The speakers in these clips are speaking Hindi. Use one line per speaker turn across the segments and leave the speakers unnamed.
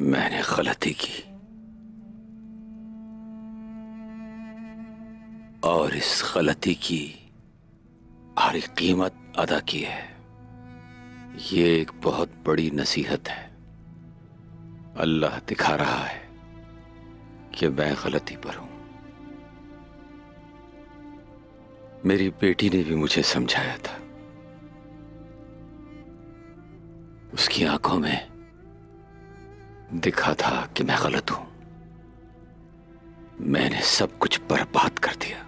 मैंने गलती की और इस गलती की भारी कीमत अदा की है। ये एक बहुत बड़ी नसीहत है। अल्लाह दिखा रहा है कि मैं गलती पर हूं। मेरी बेटी ने भी मुझे समझाया था। उसकी आंखों में दिखा था कि मैं गलत हूं। मैंने सब कुछ बर्बाद कर दिया।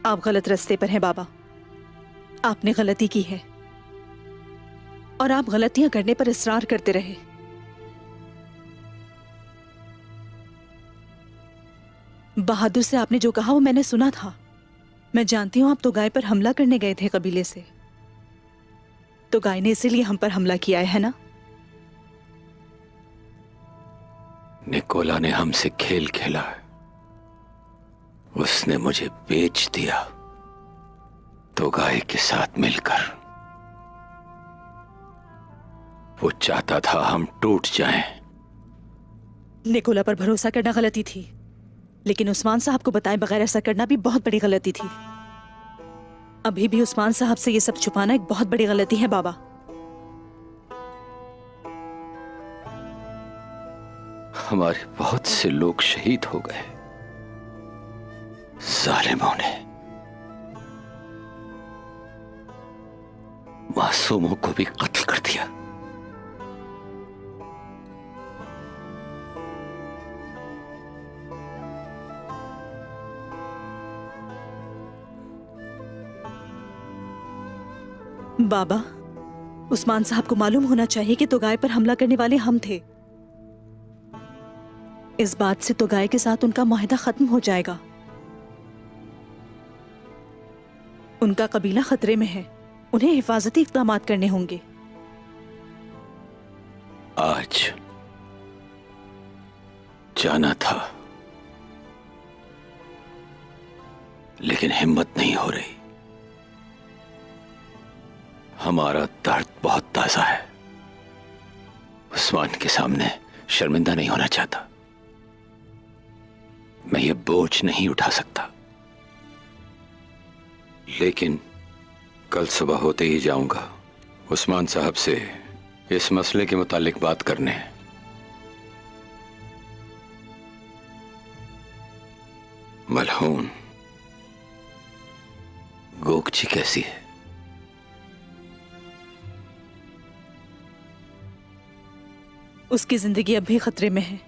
आप गलत रास्ते पर हैं बाबा। आपने गलती की है और आप गलतियां करने पर इसरार करते रहे। बहादुर से आपने जो कहा वो मैंने सुना था। मैं जानती हूं आप तो गाय पर हमला करने गए थे कबीले से। तो गाय ने इसीलिए हम पर हमला किया है ना?
निकोला ने हमसे खेल खेला है। उसने मुझे बेच दिया तो गाय के साथ मिलकर। वो चाहता था हम टूट जाएं।
निकोला पर भरोसा करना गलती थी, लेकिन उस्मान साहब को बताए बगैर ऐसा करना भी बहुत बड़ी गलती थी। अभी भी उस्मान साहब से ये सब छुपाना एक बहुत बड़ी गलती है बाबा।
हमारे बहुत से लोग शहीद हो गए। जालिमों ने मासूमों को भी कत्ल कर दिया।
बाबा, उस्मान साहब को मालूम होना चाहिए कि तुगाय पर हमला करने वाले हम थे। इस बात से तुगाय के साथ उनका मुआहदा खत्म हो जाएगा। उनका कबीला खतरे में है। उन्हें हिफाजती इक़दामात करने होंगे।
आज जाना था, लेकिन हिम्मत नहीं हो रही। हमारा दर्द बहुत ताजा है। उस्मान के सामने शर्मिंदा नहीं होना चाहता। मैं ये बोझ नहीं उठा सकता, लेकिन कल सुबह होते ही जाऊंगा उस्मान साहब से इस मसले के मुतालिक बात करने। मलहून गोगची कैसी है?
उसकी जिंदगी अब भी खतरे में है।